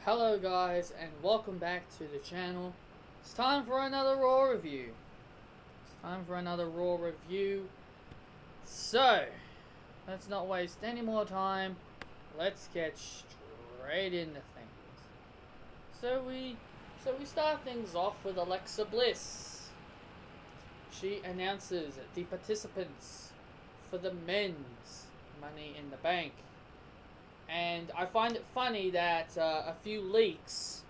Hello guys and welcome back to the channel. It's time for another Raw review. So, let's not waste any more time. Let's get straight into things. So we start things off with Alexa Bliss. She announces the participants for the men's Money in the Bank. And I find it funny that a few leaks,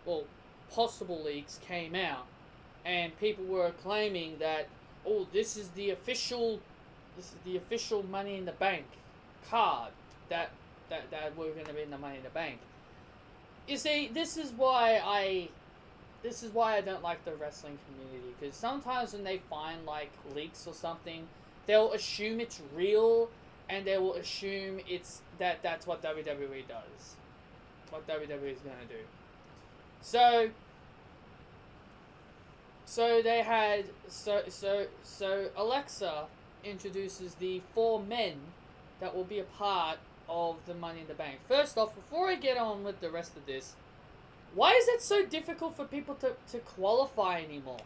well, possible leaks, came out, and people were claiming that, oh, this is the official Money in the Bank card that we're going to be in the Money in the Bank. You see, this is why I don't like the wrestling community, because sometimes when they find like leaks or something, they'll assume it's real. And they will assume that's what WWE does. What WWE is going to do. So Alexa introduces the 4 men that will be a part of the Money in the Bank. First off, before I get on with the rest of this, why is it so difficult for people to qualify anymore?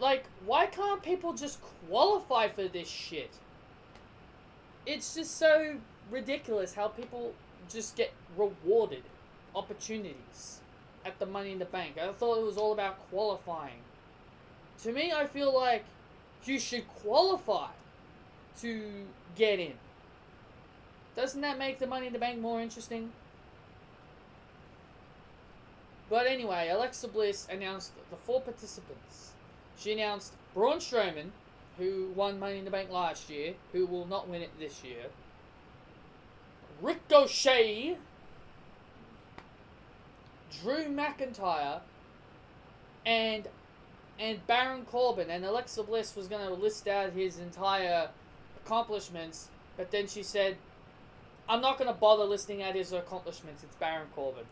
Like, why can't people just qualify for this shit? It's just so ridiculous how people just get rewarded opportunities at the Money in the Bank. I thought it was all about qualifying. To me, I feel like you should qualify to get in. Doesn't that make the Money in the Bank more interesting? But anyway, Alexa Bliss announced the 4 participants. She announced Braun Strowman, who won Money in the Bank last year, who will not win it this year. Ricochet, Drew McIntyre, and Baron Corbin. And Alexa Bliss was going to list out his entire accomplishments, but then she said, I'm not going to bother listing out his accomplishments, it's Baron Corbin.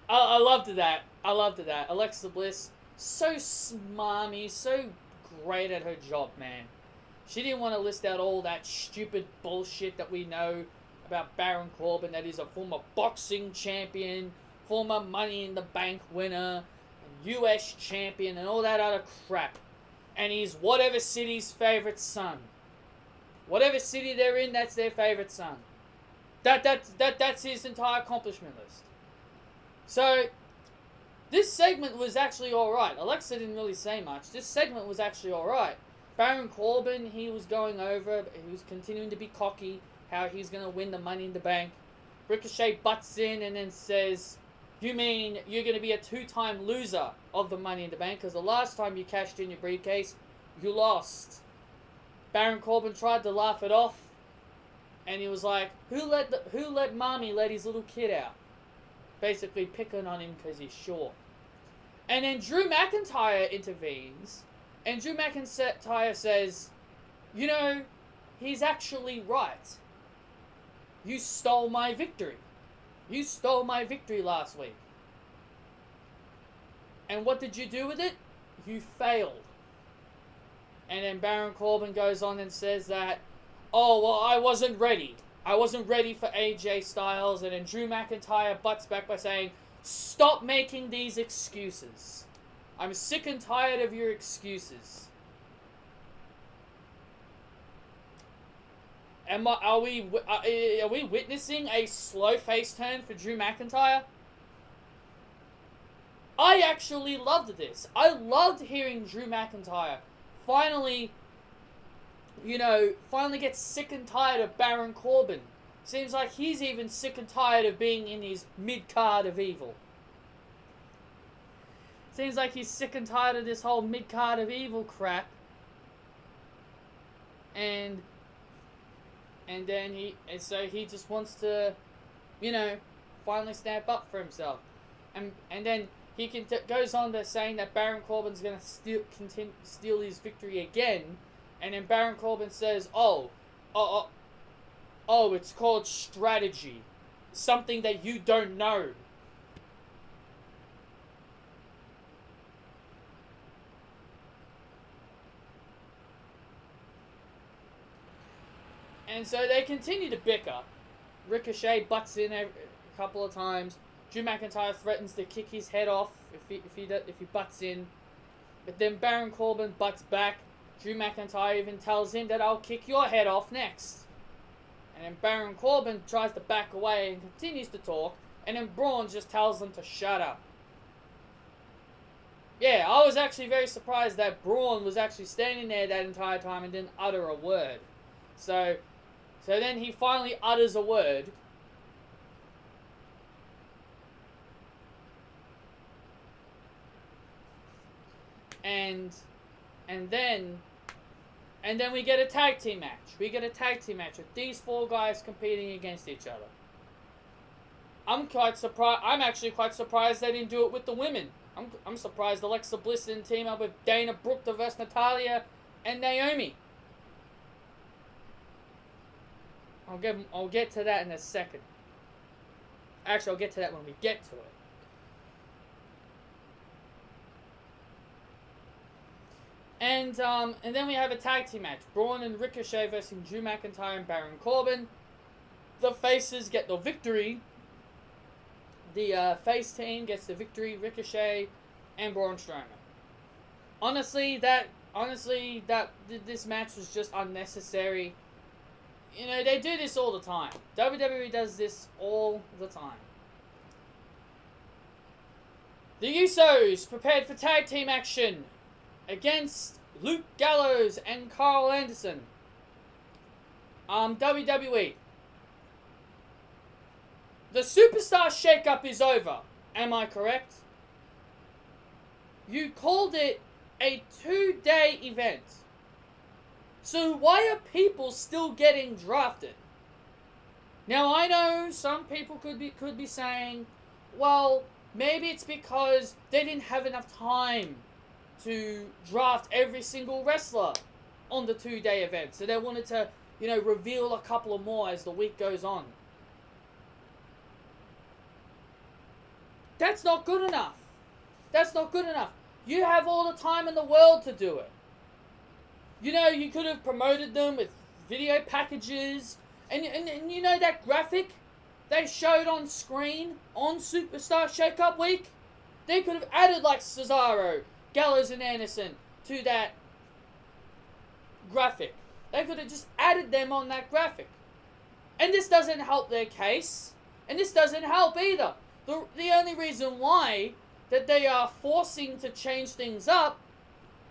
I loved that. Alexa Bliss, so smarmy, so great at her job, man. She didn't want to list out all that stupid bullshit that we know about Baron Corbin, that he's a former boxing champion, former Money in the Bank winner, US champion, and all that other crap. And he's whatever city's favorite son. Whatever city they're in, that's their favorite son. That's his entire accomplishment list. So this segment was actually alright. Alexa didn't really say much. This segment was actually alright. Baron Corbin, he was going over, he was continuing to be cocky, how he's going to win the Money in the Bank. Ricochet butts in and then says, you mean you're going to be a 2-time loser of the Money in the Bank, because the last time you cashed in your briefcase, you lost. Baron Corbin tried to laugh it off, and he was like, who let mommy let his little kid out? Basically picking on him because he's short. And then Drew McIntyre intervenes, and Drew McIntyre says, you know, he's actually right. You stole my victory. You stole my victory last week. And what did you do with it? You failed. And then Baron Corbin goes on and says that, oh, well, I wasn't ready. I wasn't ready for AJ Styles. And then Drew McIntyre butts back by saying, stop making these excuses. I'm sick and tired of your excuses. Are we witnessing a slow face turn for Drew McIntyre? I actually loved this. I loved hearing Drew McIntyre finally get sick and tired of Baron Corbin. Seems like he's even sick and tired of being in his mid-card of evil. Seems like he's sick and tired of this whole mid-card of evil crap. So he just wants to, finally stand up for himself. And then he goes on to saying that Baron Corbin's going to steal his victory again. And then Baron Corbin says, oh, it's called strategy. Something that you don't know. And so they continue to bicker. Ricochet butts in a couple of times. Drew McIntyre threatens to kick his head off if he butts in. But then Baron Corbin butts back. Drew McIntyre even tells him that I'll kick your head off next. And then Baron Corbin tries to back away and continues to talk. And then Braun just tells them to shut up. Yeah, I was actually very surprised that Braun was actually standing there that entire time and didn't utter a word. So then he finally utters a word. And then we get a tag team match. We get a tag team match with these four guys competing against each other. I'm actually quite surprised they didn't do it with the women. I'm surprised Alexa Bliss didn't team up with Dana Brooke versus Natalya and Naomi. I'll get to that in a second. Actually, I'll get to that when we get to it. And then we have a tag team match. Braun and Ricochet versus Drew McIntyre and Baron Corbin. The faces get the victory. The face team gets the victory. Ricochet and Braun Strowman. Honestly, this match was just unnecessary. You know, they do this all the time. WWE does this all the time. The Usos prepared for tag team action against Luke Gallows and Carl Anderson. WWE. The Superstar Shakeup is over. Am I correct? You called it a 2-day event. So why are people still getting drafted? Now I know some people could be saying, well, maybe it's because they didn't have enough time to draft every single wrestler on the 2-day event. So they wanted to, reveal a couple of more as the week goes on. That's not good enough. That's not good enough. You have all the time in the world to do it. You could have promoted them with video packages. And that graphic they showed on screen on Superstar Shakeup Week? They could have added like Cesaro, Gallows and Anderson to that graphic. They could have just added them on that graphic. And this doesn't help their case. And this doesn't help either. The only reason why that they are forcing to change things up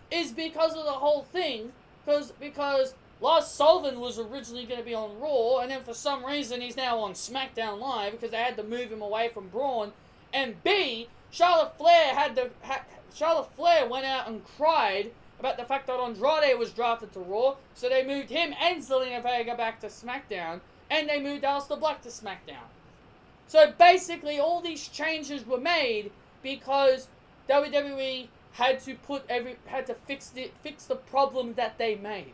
is because of the whole thing. Because Lars Sullivan was originally going to be on Raw, and then for some reason he's now on SmackDown Live because they had to move him away from Braun. And B, Charlotte Flair went out and cried about the fact that Andrade was drafted to Raw, so they moved him and Zelina Vega back to SmackDown, and they moved Aleister Black to SmackDown. So basically, all these changes were made because WWE had to fix the problem that they made.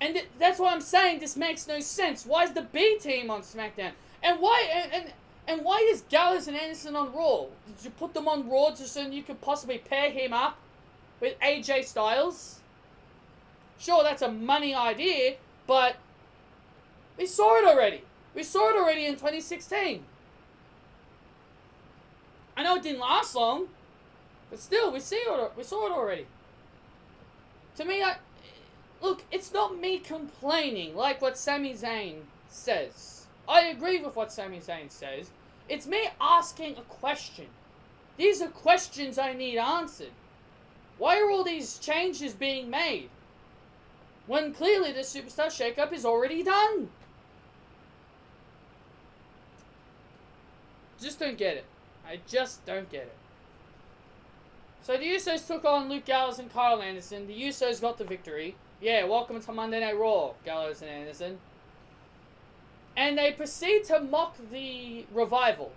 And that's why I'm saying this makes no sense. Why is the B team on SmackDown? And why is Gallows and Anderson on Raw? Did you put them on Raw just so you could possibly pair him up with AJ Styles? Sure, that's a money idea, but we saw it already. We saw it already in 2016. I know it didn't last long, but still, we saw it already. To me, look, it's not me complaining like what Sami Zayn says. I agree with what Sami Zayn says. It's me asking a question. These are questions I need answered. Why are all these changes being made when clearly the Superstar Shakeup is already done? Just don't get it. I just don't get it. So the Usos took on Luke Gallows and Kyle Anderson. The Usos got the victory. Yeah, welcome to Monday Night Raw, Gallows and Anderson. And they proceed to mock the Revival.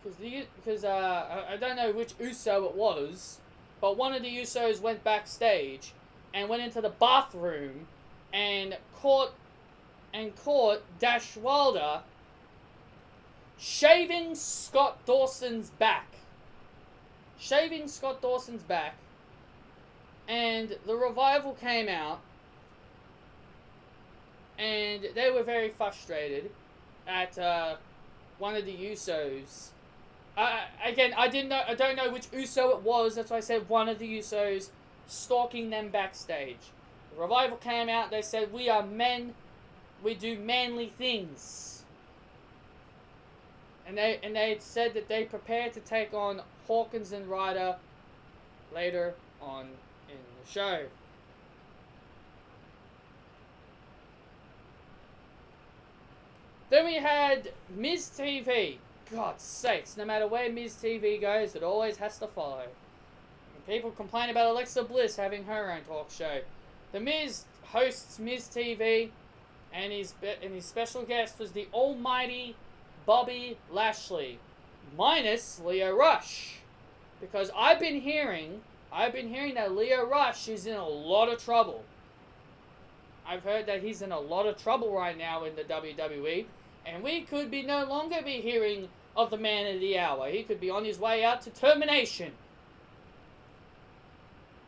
Because I don't know which Uso it was, but one of the Usos went backstage and went into the bathroom and caught Dash Wilder shaving Scott Dawson's back. And the Revival came out, and they were very frustrated. at one of the Usos. Again, I don't know which Uso it was. That's why I said one of the Usos stalking them backstage. The Revival came out. They said, "We are men. We do manly things." And they said that they prepared to take on Hawkins and Ryder later on in the show. Then we had Miz TV. God's sakes, no matter where Miz TV goes, it always has to follow. And people complain about Alexa Bliss having her own talk show. The Miz hosts Miz TV, and his special guest was the almighty Bobby Lashley, minus Lio Rush, because I've been hearing that Lio Rush is in a lot of trouble. I've heard that he's in a lot of trouble right now in the WWE, and we could no longer be hearing of the man of the hour. He could be on his way out to termination,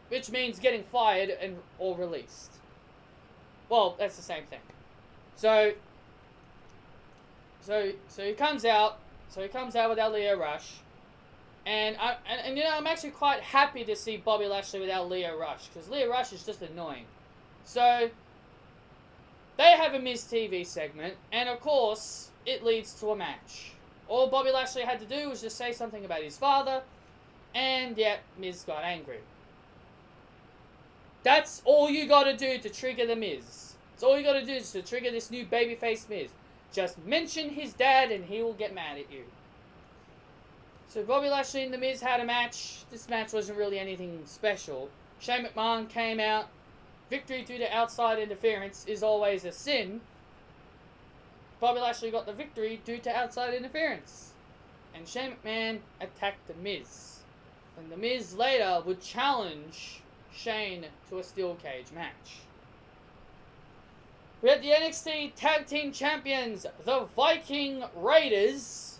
which means getting fired or released. Well, that's the same thing. So he comes out. So he comes out without Lio Rush, and you know, I'm actually quite happy to see Bobby Lashley without Lio Rush, because Lio Rush is just annoying. So they have a Miz TV segment, and of course it leads to a match. All Bobby Lashley had to do was just say something about his father, and yeah, Miz got angry. That's all you gotta do to trigger the Miz. That's all you gotta do is to trigger this new babyface Miz. Just mention his dad and he will get mad at you. So Bobby Lashley and The Miz had a match. This match wasn't really anything special. Shane McMahon came out. Victory due to outside interference is always a sin. Bobby Lashley got the victory due to outside interference. And Shane McMahon attacked The Miz. And The Miz later would challenge Shane to a steel cage match. We had the NXT Tag Team Champions, the Viking Raiders.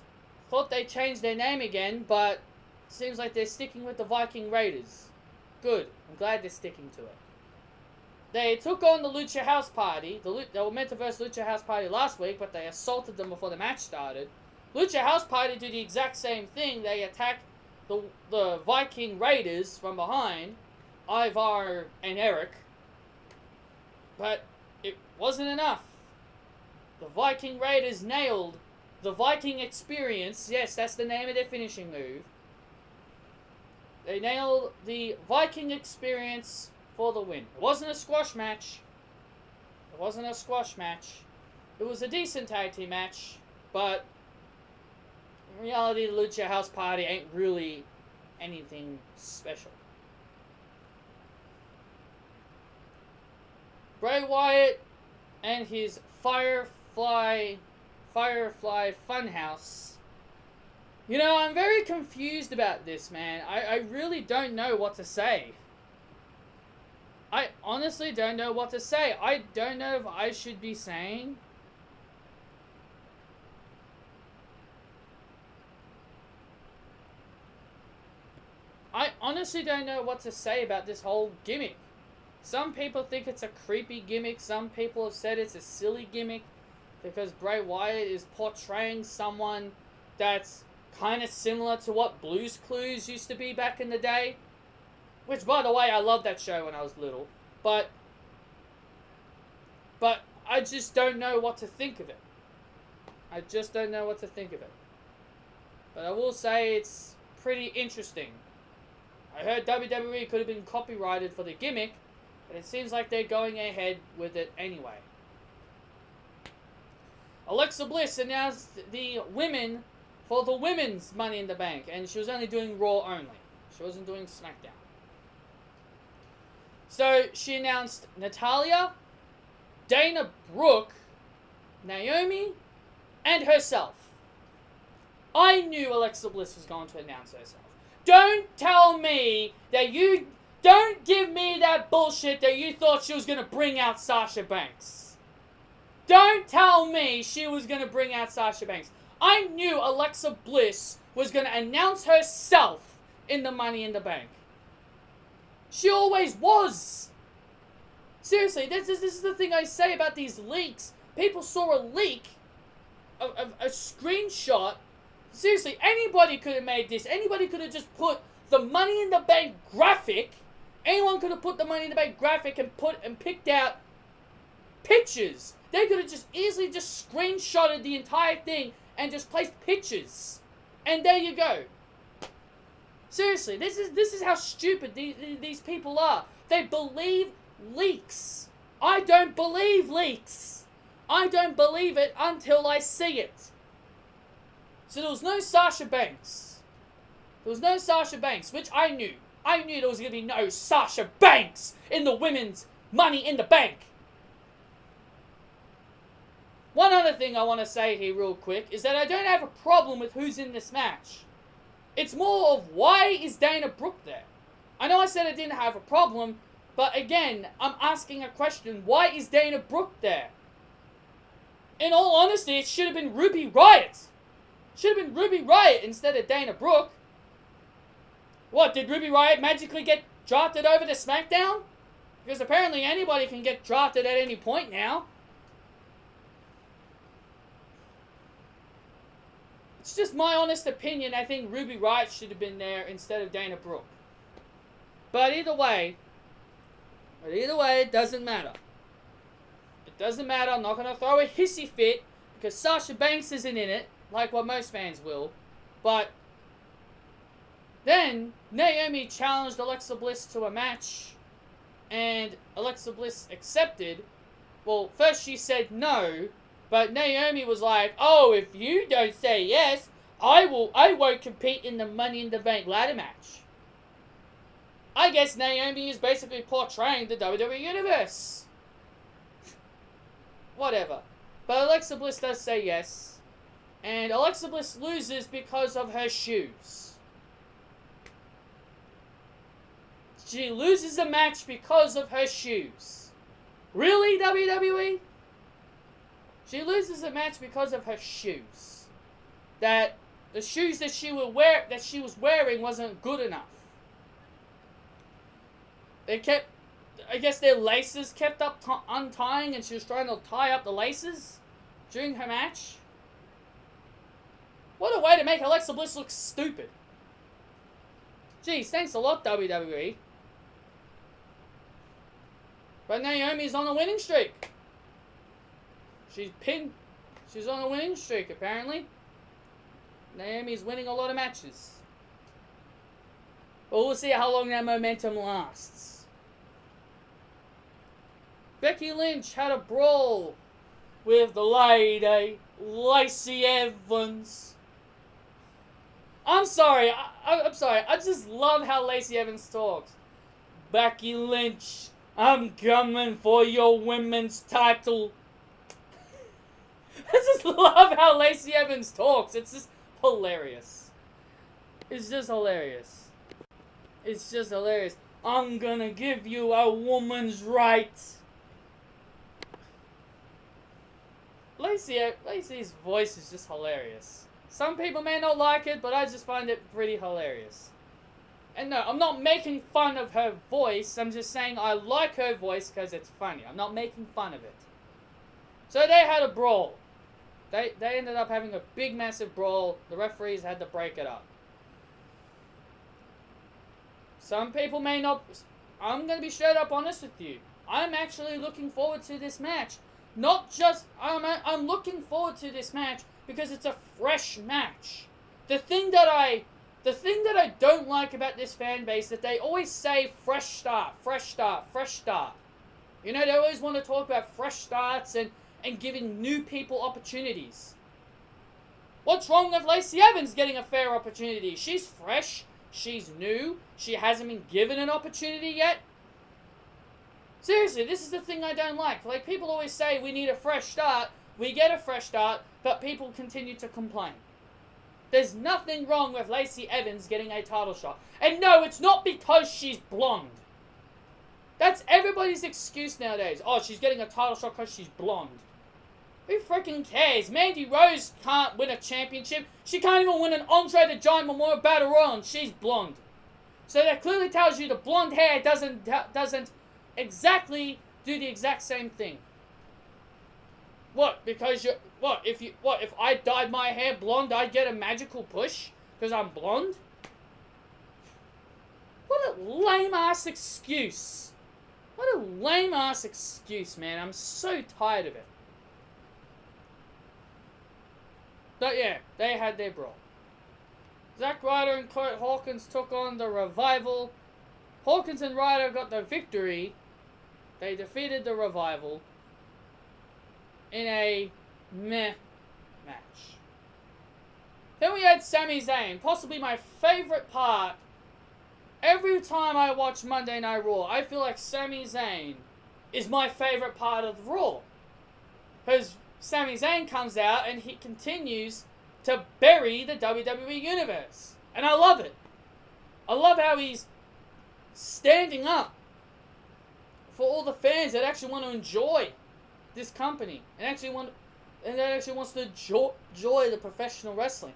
Thought they changed their name again, but it seems like they're sticking with the Viking Raiders. Good. I'm glad they're sticking to it. They took on the Lucha House Party. They were meant to verse Lucha House Party last week, but they assaulted them before the match started. Lucha House Party did the exact same thing. They attacked the Viking Raiders from behind, Ivar and Eric. But it wasn't enough. The Viking Raiders nailed the Viking Experience. Yes, that's the name of their finishing move. They nailed the Viking Experience for the win. It wasn't a squash match. It wasn't a squash match. It was a decent tag team match, but in reality, the Lucha House Party ain't really anything special. Bray Wyatt and his Firefly Funhouse. You know, I'm very confused about this, man. I really don't know what to say. I honestly don't know what to say. I don't know if I should be saying. I honestly don't know what to say about this whole gimmick. Some people think it's a creepy gimmick. Some people have said it's a silly gimmick because Bray Wyatt is portraying someone that's kind of similar to what Blue's Clues used to be back in the day. Which, by the way, I loved that show when I was little. But I just don't know what to think of it. I just don't know what to think of it. But I will say it's pretty interesting. I heard WWE could have been copyrighted for the gimmick, but it seems like they're going ahead with it anyway. Alexa Bliss announced the women for the women's Money in the Bank, and she was only doing Raw only. She wasn't doing SmackDown. So she announced Natalya, Dana Brooke, Naomi, and herself. I knew Alexa Bliss was going to announce herself. Don't tell me that you... Don't give me that bullshit that you thought she was going to bring out Sasha Banks. Don't tell me she was going to bring out Sasha Banks. I knew Alexa Bliss was going to announce herself in the Money in the Bank. She always was. Seriously, this is the thing I say about these leaks. People saw a leak a screenshot. Seriously, anybody could have made this. Anybody could have just put the Money in the Bank graphic. Anyone could have put the Money in the Bank graphic and picked out pictures. They could have just easily just screenshotted the entire thing and just placed pictures. And there you go. Seriously, this is how stupid these people are. They believe leaks. I don't believe leaks. I don't believe it until I see it. So there was no Sasha Banks. There was no Sasha Banks, which I knew. I knew there was going to be no Sasha Banks in the women's Money in the Bank. One other thing I want to say here real quick is that I don't have a problem with who's in this match. It's more of why is Dana Brooke there? I know I said I didn't have a problem, but again, I'm asking a question. Why is Dana Brooke there? In all honesty, it should have been Ruby Riott. Should have been Ruby Riott instead of Dana Brooke. What, did Ruby Riott magically get drafted over to SmackDown? Because apparently anybody can get drafted at any point now. It's just my honest opinion. I think Ruby Riott should have been there instead of Dana Brooke. But either way, it doesn't matter. It doesn't matter. I'm not going to throw a hissy fit because Sasha Banks isn't in it, like what most fans will. But then Naomi challenged Alexa Bliss to a match, and Alexa Bliss accepted. Well, first she said no, but Naomi was like, "Oh, if you don't say yes, I won't compete in the Money in the Bank ladder match." I guess Naomi is basically portraying the WWE Universe. Whatever. But Alexa Bliss does say yes. And Alexa Bliss loses because of her shoes. She loses a match because of her shoes. Really, WWE? She loses a match because of her shoes. That the shoes that she was wearing wasn't good enough. I guess their laces kept untying and she was trying to tie up the laces during her match. What a way to make Alexa Bliss look stupid. Geez, thanks a lot, WWE. But Naomi's on a winning streak. She's on a winning streak, apparently. Naomi's winning a lot of matches. But we'll see how long that momentum lasts. Becky Lynch had a brawl with the lady, Lacey Evans. I'm sorry. I'm sorry. I just love how Lacey Evans talks. Becky Lynch, I'm coming for your women's title. I just love how Lacey Evans talks. It's just hilarious. It's just hilarious. It's just hilarious. I'm gonna give you a woman's right. Lacey's voice is just hilarious. Some people may not like it, but I just find it pretty hilarious. And no, I'm not making fun of her voice. I'm just saying I like her voice because it's funny. I'm not making fun of it. So they had a brawl. They ended up having a big, massive brawl. The referees had to break it up. Some people may not... I'm going to be straight up honest with you. I'm actually looking forward to this match. Not just... I'm looking forward to this match because it's a fresh match. The thing that I don't like about this fan base is that they always say fresh start, fresh start, fresh start. You know, they always want to talk about fresh starts and giving new people opportunities. What's wrong with Lacey Evans getting a fair opportunity? She's fresh. She's new. She hasn't been given an opportunity yet. Seriously, this is the thing I don't like. Like, people always say we need a fresh start. We get a fresh start, but people continue to complain. There's nothing wrong with Lacey Evans getting a title shot. And no, it's not because she's blonde. That's everybody's excuse nowadays. Oh, she's getting a title shot because she's blonde. Who freaking cares? Mandy Rose can't win a championship. She can't even win an Andre the Giant Memorial Battle Royal, and she's blonde. So that clearly tells you the blonde hair doesn't exactly do the exact same thing. What? Because you what? If I dyed my hair blonde, I'd get a magical push because I'm blonde? What a lame ass excuse. What a lame ass excuse, man. I'm so tired of it. But yeah, they had their brawl. Zack Ryder and Kurt Hawkins took on the Revival. Hawkins and Ryder got the victory. They defeated the Revival in a meh match. Then we had Sami Zayn, possibly my favorite part. Every time I watch Monday Night Raw, I feel like Sami Zayn is my favorite part of Raw. Because Sami Zayn comes out and he continues to bury the WWE Universe. And I love it. I love how he's standing up for all the fans that actually want to enjoy this company and actually wants to enjoy the professional wrestling.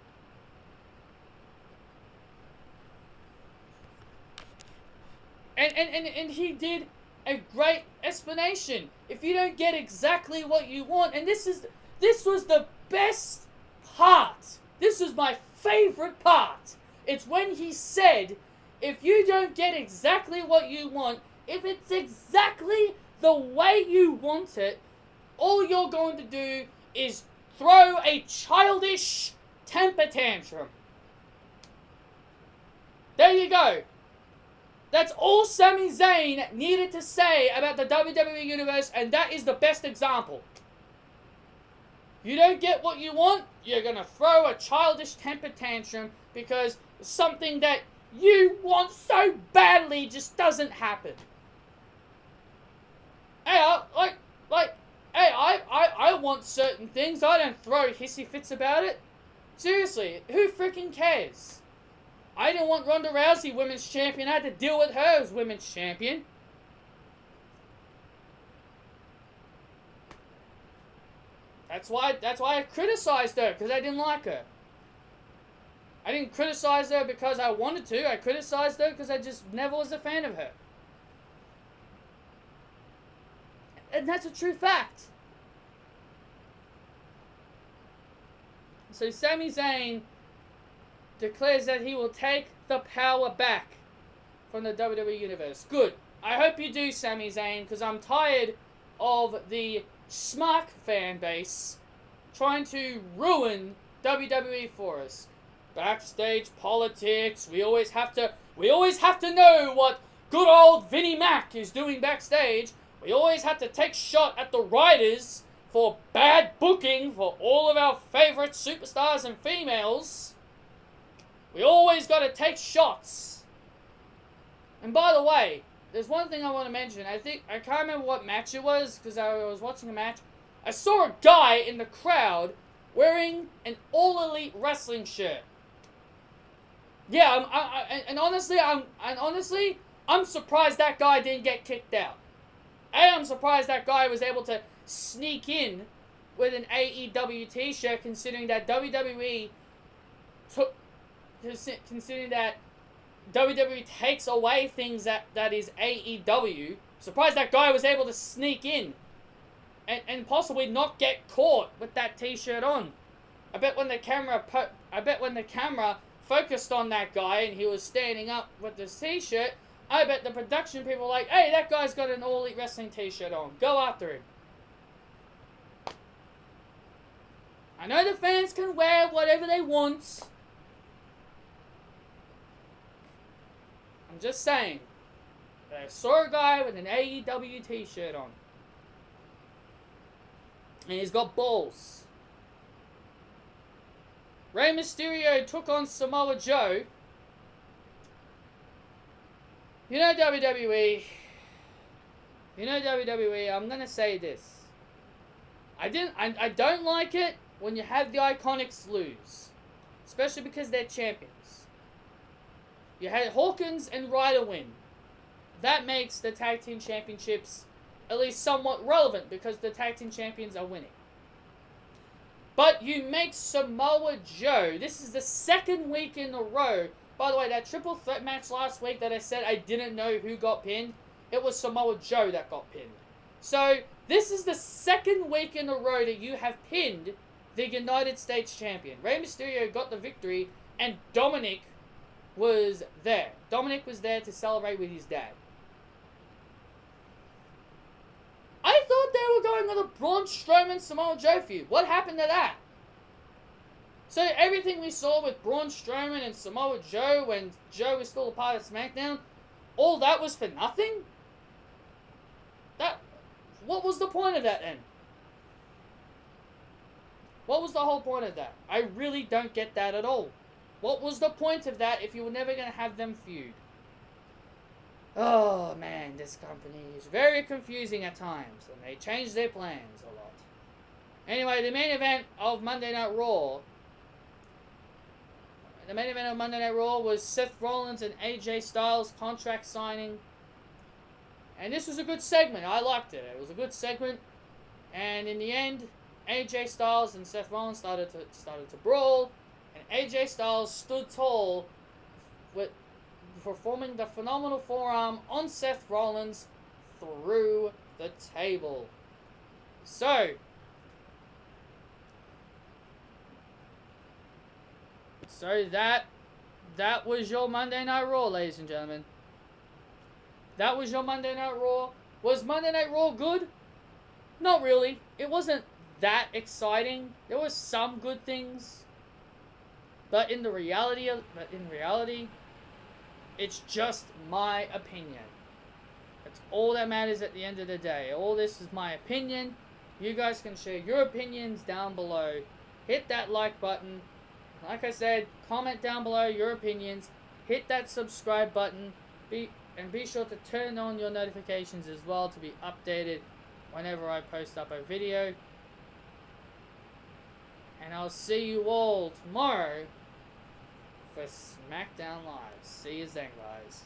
And he did a great explanation. If you don't get exactly what you want, and this was the best part. This was my favorite part. It's when he said, if you don't get exactly what you want, if it's exactly the way you want it, all you're going to do is throw a childish temper tantrum. There you go. That's all Sami Zayn needed to say about the WWE Universe, and that is the best example. You don't get what you want, you're going to throw a childish temper tantrum because something that you want so badly just doesn't happen. Hey, I want certain things. I don't throw hissy fits about it. Seriously, who freaking cares? I didn't want Ronda Rousey women's champion. I had to deal with her as women's champion. That's why I criticized her, because I didn't like her. I didn't criticize her because I wanted to. I criticized her because I just never was a fan of her. And that's a true fact. So Sami Zayn declares that he will take the power back from the WWE Universe. Good. I hope you do, Sami Zayn, because I'm tired of the smart fan base trying to ruin WWE for us. Backstage politics. We always have to know what good old Vinnie Mac is doing backstage. We always have to take shot at the writers for bad booking for all of our favorite superstars and females. We always got to take shots. And by the way, there's one thing I want to mention. I can't remember what match it was because I was watching a match. I saw a guy in the crowd wearing an All Elite Wrestling shirt. Yeah, honestly, I'm surprised that guy didn't get kicked out. I'm surprised that guy was able to sneak in with an AEW t-shirt, considering that WWE takes away things that is AEW. Surprised that guy was able to sneak in and possibly not get caught with that t-shirt on. I bet when the camera focused on that guy and he was standing up with this t-shirt, I bet the production people were like, hey, that guy's got an All Elite Wrestling t-shirt on. Go after him. I know the fans can wear whatever they want. I'm just saying. I saw a guy with an AEW t-shirt on. And he's got balls. Rey Mysterio took on Samoa Joe. You know WWE, I'm gonna say this. I don't like it when you have the Iconics lose. Especially because they're champions. You had Hawkins and Ryder win. That makes the Tag Team Championships at least somewhat relevant because the Tag Team Champions are winning. But you make Samoa Joe. This is the second week in a row. By the way, that triple threat match last week that I said I didn't know who got pinned, it was Samoa Joe that got pinned. So, This is the second week in a row that you have pinned the United States champion. Rey Mysterio got the victory, and Dominic was there. Dominic was there to celebrate with his dad. I thought they were going on a Braun Strowman Samoa Joe feud. What happened to that? So everything we saw with Braun Strowman and Samoa Joe when Joe was still a part of SmackDown, all that was for nothing? What was the point of that then? What was the whole point of that? I really don't get that at all. What was the point of that if you were never going to have them feud? Oh man, this company is very confusing at times, and they change their plans a lot. Anyway, the main event of Monday Night Raw. The main event of Monday Night Raw was Seth Rollins and AJ Styles contract signing. And this was a good segment. I liked it. It was a good segment. And in the end, AJ Styles and Seth Rollins started to brawl. And AJ Styles stood tall with performing the phenomenal forearm on Seth Rollins through the table. So that was your Monday Night Raw, ladies and gentlemen. That was your Monday Night Raw. Was Monday Night Raw good? Not really. It wasn't that exciting. There were some good things. But in reality, it's just my opinion. That's all that matters at the end of the day. All this is my opinion. You guys can share your opinions down below. Hit that like button. Like I said, comment down below your opinions. Hit that subscribe button. Be sure to turn on your notifications as well to be updated whenever I post up a video. And I'll see you all tomorrow for SmackDown Live. See you then, guys.